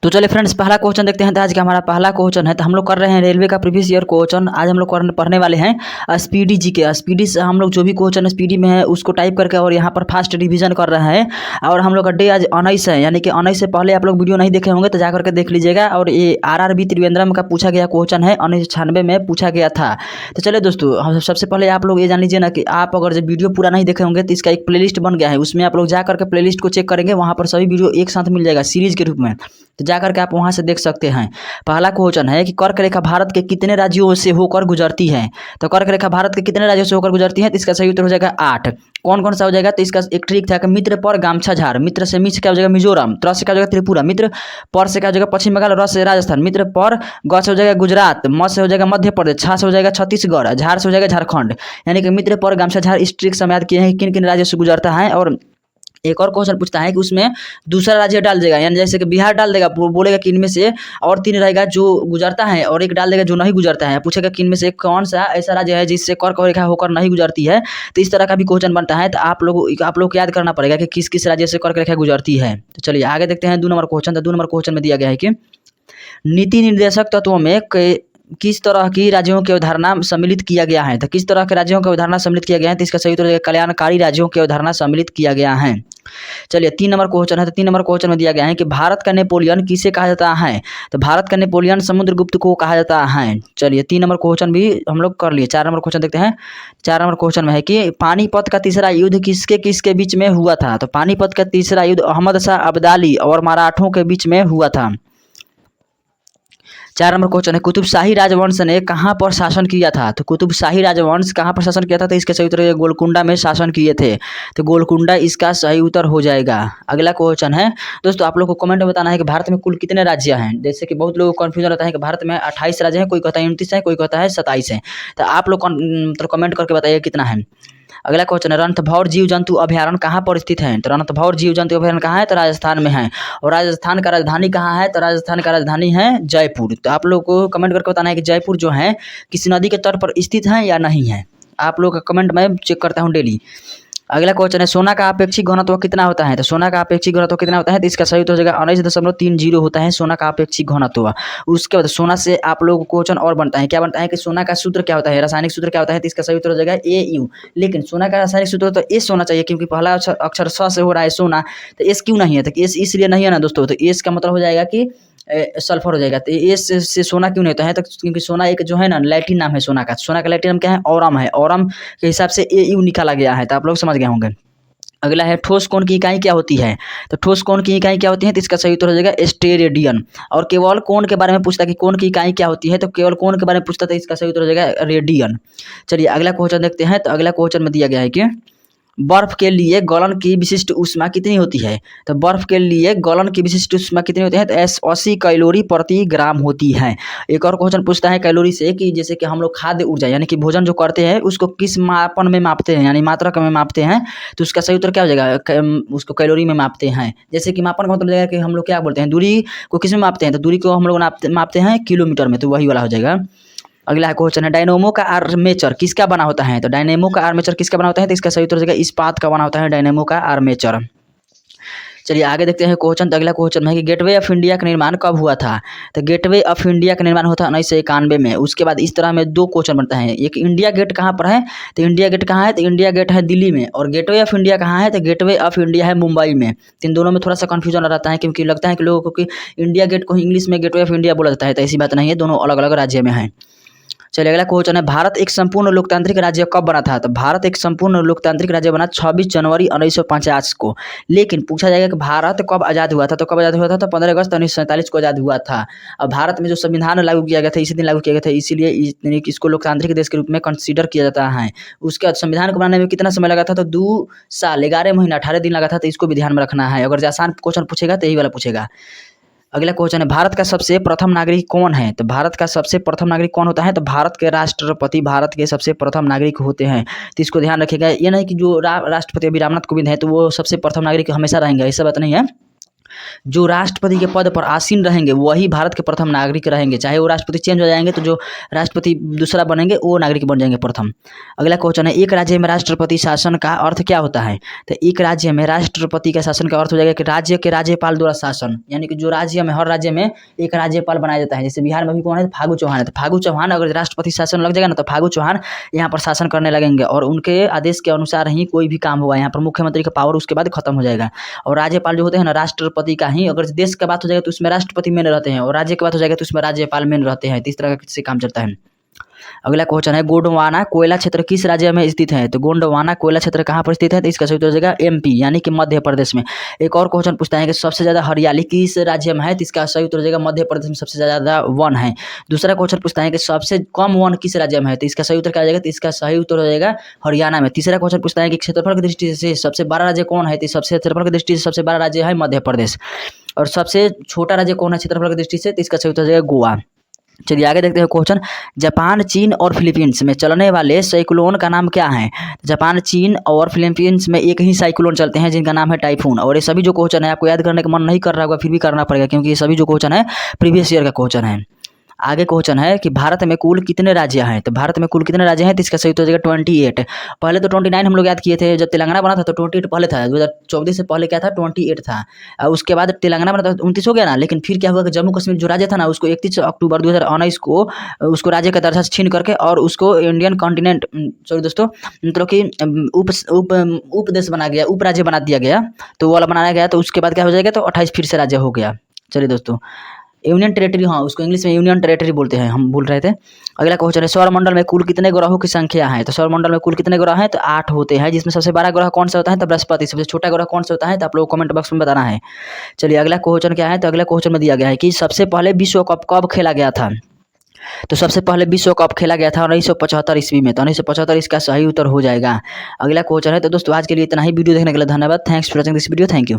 तो चलिए फ्रेंड्स, पहला क्वेश्चन देखते हैं। तो आज का हमारा पहला क्वेश्चन है, तो हम लोग कर रहे हैं रेलवे का प्रीवियस ईयर क्वेश्चन। आज हम लोग पढ़ने वाले हैं स्पीडी जी के। स्पीडी से हम लोग जो भी क्वेश्चन स्पीडी में है उसको टाइप करके और यहाँ पर फास्ट रिवीजन कर रहे हैं। और हम लोग का डे आज 19 है, यानी कि 19 से पहले आप लोग वीडियो नहीं देखे होंगे तो जा करके देख लीजिएगा। और ये RRB त्रिवेंद्रम का पूछा गया क्वेश्चन है, 1996 में पूछा गया था। तो चलिए दोस्तों, हम सबसे पहले आप लोग ये जान लीजिए ना कि आप अगर जब वीडियो पूरा नहीं देखे होंगे तो इसका एक प्लेलिस्ट बन गया है, उसमें आप लोग जा करके प्लेलिस्ट को चेक करेंगे, वहाँ पर सभी वीडियो एक साथ मिल जाएगा सीरीज के रूप में। तो जाकर के आप वहां से देख सकते हैं। पहला क्वेश्चन है कि कर्क रेखा भारत के कितने राज्यों से होकर गुजरती है। तो कर्क रेखा भारत के कितने राज्यों से होकर गुजरती है, तो इसका सही उत्तर हो जाएगा 8। कौन कौन सा हो जाएगा, तो इसका एक ट्रिक था कि मित्र पर गामछा झार। मित्र से मित्र क्या हो जाएगा मिजोरम, त्र से क्या हो जाएगा त्रिपुरा, मित्र पर से क्या हो जाएगा पश्चिम बंगाल, र से राजस्थान, मित्र पर ग से हो जाएगा गुजरात, म से हो जाएगा मध्य प्रदेश, छा से हो जाएगा छत्तीसगढ़, झार से हो जाएगा झारखंड। यानी कि मित्र पर गामछा झार इस ट्रिक से याद किए हैं किन किन राज्यों से गुजरता है। और एक और क्वेश्चन पूछता है कि उसमें दूसरा राज्य डाल देगा, यानी जैसे कि बिहार डाल देगा, बोलेगा कि इनमें से और 3 रहेगा जो गुजरता है, और एक डाल देगा जो नहीं गुजरता है। पूछेगा कि इनमें से कौन सा ऐसा राज्य है जिससे कर्क रेखा होकर नहीं गुजरती है। तो इस तरह का भी क्वेश्चन बनता है। तो आप लोग को याद करना पड़ेगा कि किस किस राज्य से कर्क रेखा गुजरती है। तो चलिए आगे देखते हैं 2 नंबर क्वेश्चन। तो 2 नंबर क्वेश्चन में दिया गया है कि नीति निर्देशक तत्वों में किस तरह की राज्यों की अवधारणा सम्मिलित किया गया है। तो किस तरह के राज्यों की अवधारणा सम्मिलित किया गया है, तो इसका सही उत्तर कल्याणकारी राज्यों की अवधारणा सम्मिलित किया गया है। चलिए 3 नंबर क्वेश्चन है। तो 3 नंबर क्वेश्चन में दिया गया है कि भारत का नेपोलियन किसे कहा जाता है। तो भारत का नेपोलियन समुद्रगुप्त को कहा जाता है। चलिए 3 नंबर क्वेश्चन भी हम लोग कर लिए। 4 नंबर क्वेश्चन देखते हैं। 4 नंबर क्वेश्चन में है कि पानीपत का तीसरा युद्ध किसके किसके बीच में हुआ था। तो पानीपत का तीसरा युद्ध अहमद शाह अब्दाली और मराठों के बीच में हुआ था। 4 नंबर क्वेश्चन है कुतुब शाही राजवंश ने कहाँ पर शासन किया था। तो कुतुब शाही राजवंश कहाँ पर शासन किया था, तो इसका सही उत्तर गोलकुंडा में शासन किए थे। तो गोलकुंडा इसका सही उत्तर हो जाएगा। अगला क्वेश्चन है दोस्तों, आप लोग को कमेंट में बताना है कि भारत में कुल कितने राज्य हैं। जैसे कि बहुत लोगों को कन्फ्यूजन रहता है कि भारत में 28 राज्य हैं, कोई कहता है 29 है, कोई कहता है 27 है। तो आप लोग मतलब कमेंट करके बताइए कितना है। अगला क्वेश्चन है रणथंभौर जीव जंतु अभयारण्य कहाँ पर स्थित है। तो रणथंभौर जीव जंतु अभयारण्य कहाँ है, तो राजस्थान में है। और राजस्थान का राजधानी कहाँ है, तो राजस्थान का राजधानी है जयपुर। तो आप लोग को कमेंट करके बताना है कि जयपुर जो है किसी नदी के तट पर स्थित है या नहीं है। आप लोग का कमेंट मैं चेक करता हूँ डेली। अगला क्वेश्चन है सोना का अपेक्षिक घनत्व कितना होता है। तो सोना का अपेक्षिक घनत्व कितना होता है, तो इसका सही उत्तर हो जाएगा 19.30 होता है सोना का अपेक्षिक घनत्व। उसके बाद सोना से आप लोग क्वेश्चन और बनता है, क्या बनता है कि सोना का सूत्र क्या होता है, रासायनिक सूत्र क्या होता है। तो इसका सही उत्तर हो जाएगा AU। लेकिन सोना का रासायनिक सूत्र तो एस होना चाहिए, क्योंकि पहला अक्षर स से हो रहा है सोना, तो एस क्यों नहीं है, तो एस इसलिए नहीं है ना दोस्तों। तो एस का मतलब हो जाएगा कि सल्फर हो जाएगा। तो एस से सोना क्यों नहीं होता है, तो क्योंकि सोना एक जो है ना लैटिन नाम है सोना का। सोना का लैटिन नाम क्या है, औरम है। औरम के हिसाब से AU निकाला गया है। तो आप लोग समझ गए होंगे। अगला है ठोस कोण की इकाई क्या होती है। तो ठोस कोण की इकाई क्या होती है, तो इसका सही उत्तर हो जाएगा स्टेरेडियन। और केवल कोण के बारे में पूछता है कि कोण की इकाई क्या होती है, तो केवल कोण के बारे में पूछता है, इसका सही उत्तर हो जाएगा रेडियन। चलिए अगला क्वेश्चन देखते हैं। तो अगला क्वेश्चन में दिया गया है कि बर्फ के लिए गलन की विशिष्ट ऊष्मा कितनी होती है। तो बर्फ के लिए गलन की विशिष्ट ऊष्मा कितनी होती है, तो 80 कैलोरी प्रति ग्राम होती है। एक और क्वेश्चन पूछता है कैलोरी से कि जैसे कि हम लोग खाद्य ऊर्जा यानी कि भोजन जो करते हैं उसको किस मापन में मापते हैं, यानी मात्रक में मापते हैं। तो उसका सही उत्तर क्या हो जाएगा, उसको कैलोरी में मापते हैं। जैसे कि मापन का मतलब जाएगा कि हम लोग क्या बोलते हैं, दूरी को किस में मापते हैं, तो दूरी को हम लोग मापते हैं किलोमीटर में, तो वही वाला हो जाएगा। अगला क्वेश्चन है डायनेमो का आर्मेचर किसका बना होता है। तो डायनेमो का आर्मेचर किसका बना होता है, तो इसका सही उत्तर हो जाएगा इस्पात का बना होता है डायनेमो का आर्मेचर। चलिए आगे देखते हैं क्वेश्चन। तो अगला क्वेश्चन में है कि गेटवे ऑफ इंडिया का निर्माण कब हुआ था। तो गेटवे ऑफ इंडिया का निर्माण होता है 1991 में। उसके बाद इस तरह में 2 क्वेश्चन बनता है। एक इंडिया गेट कहाँ पर है, तो इंडिया गेट कहाँ है, तो इंडिया गेट है दिल्ली में। और गेटवे ऑफ इंडिया कहाँ है, तो गेटवे ऑफ इंडिया है मुंबई में। इन दोनों में थोड़ा सा कन्फ्यूजन रहता है, क्योंकि लगता है कि लोगों को कि इंडिया गेट को इंग्लिश में गेटवे ऑफ इंडिया बोला जाता है। तो ऐसी बात नहीं है, दोनों अलग अलग राज्य में है। चलिए अगला क्वेश्चन है भारत एक संपूर्ण लोकतांत्रिक राज्य कब बना था। तो भारत एक संपूर्ण लोकतांत्रिक राज्य बना 26 जनवरी 1950 को। लेकिन पूछा जाएगा कि भारत कब आज़ाद हुआ था। तो कब आज़ाद हुआ था, तो 15 अगस्त 1947 को आज़ाद हुआ था। अब भारत में जो संविधान लागू किया गया था इसी दिन लागू किया गया था, इसीलिए इसको लोकतांत्रिक देश के रूप में कंसीडर किया जाता है। उसके बाद संविधान को बनाने में कितना समय लगा था, तो 2 साल 11 महीना 18 दिन लगा था। तो इसको भी ध्यान में रखना है, अगर आसान क्वेश्चन पूछेगा तो यही वाला पूछेगा। अगला क्वेश्चन है भारत का सबसे प्रथम नागरिक कौन है। तो भारत का सबसे प्रथम नागरिक कौन होता है, तो भारत के राष्ट्रपति भारत के सबसे प्रथम नागरिक होते हैं। तो इसको ध्यान रखिएगा। ये नहीं कि जो राष्ट्रपति अभी रामनाथ कोविंद है तो वो सबसे प्रथम नागरिक हमेशा रहेंगे, ऐसा बात नहीं है। जो राष्ट्रपति के पद पर आसीन रहेंगे वही भारत के प्रथम नागरिक रहेंगे। चाहे वो राष्ट्रपति चेंज हो जाएंगे तो जो राष्ट्रपति दूसरा बनेंगे वो नागरिक बन जाएंगे प्रथम। अगला क्वेश्चन है, एक राज्य में राष्ट्रपति शासन का अर्थ क्या होता है? तो एक राज्य में राष्ट्रपति का शासन का अर्थ हो जाएगा कि राज्य के राज्यपाल द्वारा शासन, यानी कि जो राज्य में हर राज्य में एक राज्यपाल बनाया जाता है। जैसे बिहार में भी कौन है? फागू चौहान है। तो फागू चौहान अगर राष्ट्रपति शासन लग जाएगा ना तो फागू चौहान यहाँ पर शासन करने लगेंगे और उनके आदेश के अनुसार ही कोई भी काम होगा। यहाँ पर मुख्यमंत्री का पावर उसके बाद खत्म हो जाएगा। और राज्यपाल जो होते हैं ना राष्ट्रपति का ही, अगर देश का बात हो जाएगा तो उसमें राष्ट्रपति मेन रहते हैं और राज्य की बात हो जाएगा तो उसमें राज्यपाल मेन रहते हैं। इस तरह से काम चलता है। अगला क्वेश्चन है, गोंडवाना कोयला क्षेत्र किस राज्य में स्थित है? तो गोंडवाना कोयला क्षेत्र कहाँ पर स्थित है? तो इसका सही उत्तर हो जाएगा MP यानी कि मध्य प्रदेश में। एक और क्वेश्चन पूछता है कि सबसे ज़्यादा हरियाली किस राज्य में है? तो इसका सही उत्तर हो जाएगा मध्य प्रदेश में सबसे ज़्यादा वन है। दूसरा क्वेश्चन पूछता है कि सबसे कम वन किस राज्य में है? तो इसका सही उत्तर क्या हो जाएगा? तो इसका सही उत्तर हो जाएगा हरियाणा में। तीसरा क्वेश्चन पूछता है कि क्षेत्रफल की दृष्टि से सबसे बड़ा राज्य कौन है? तो सबसे क्षेत्रफल की दृष्टि से सबसे बड़ा राज्य है मध्य प्रदेश। और सबसे छोटा राज्य कौन है क्षेत्रफल की दृष्टि से? तो इसका सही उत्तर हो जाएगा गोवा। चलिए आगे देखते हैं क्वेश्चन, जापान, चीन और फिलीपींस में चलने वाले साइक्लोन का नाम क्या है? जापान, चीन और फिलीपींस में एक ही साइक्लोन चलते हैं जिनका नाम है टाइफून। और ये सभी जो क्वेश्चन है आपको याद करने का मन नहीं कर रहा होगा फिर भी करना पड़ेगा क्योंकि ये सभी जो क्वेश्चन है प्रीवियस ईयर का क्वेश्चन है। आगे क्वेश्चन है कि भारत में कुल कितने राज्य हैं? तो भारत में कुल कितने राज्य हैं? तो इसका सही उत्तर हो जाएगा 28। पहले तो 29 हम लोग याद किए थे, जब तेलंगाना बना था तो 28 पहले था। 2024 से पहले क्या था? 28 था। उसके बाद तेलंगाना बना तो 29 हो गया ना। लेकिन फिर क्या हुआ कि जम्मू कश्मीर जो राज्य था ना उसको 31 अक्टूबर 2019 को उसको राज्य का दर्जा छीन करके और उसको इंडियन कॉन्टिनेंट सॉरी दोस्तों मतलब कि उप देश बना गया, उप राज्य बना दिया गया। तो वो वाला बनाया गया तो उसके बाद क्या हो जाएगा? तो 28 फिर से राज्य हो गया। चलिए दोस्तों, यूनियन टेरिटरी, हाँ उसको इंग्लिश में यूनियन टेरिटरी बोलते हैं, हम भूल रहे थे। अगला क्वेश्चन है, सौरमंडल में कुल कितने ग्रहों की संख्या है? तो सौरमंडल में कुल कितने ग्रह हैं? तो 8 होते हैं, जिसमें सबसे बड़ा ग्रह कौन सा होता है? तो बृहस्पति। सबसे छोटा ग्रह कौन सा होता है? तो आप लोग कमेंट बॉक्स में बताना है। चलिए अगला क्वेश्चन क्या है? तो अगला क्वेश्चन में दिया गया है कि सबसे पहले विश्व कप कब खेला गया था? तो सबसे पहले विश्व कप खेला गया था 1975 ईस्वी में। तो 1975 इसका सही उत्तर हो जाएगा। अगला क्वेश्चन है, तो दोस्तों आज के लिए इतना ही। वीडियो देखने के लिए धन्यवाद। Thanks for watching this video. Thank you.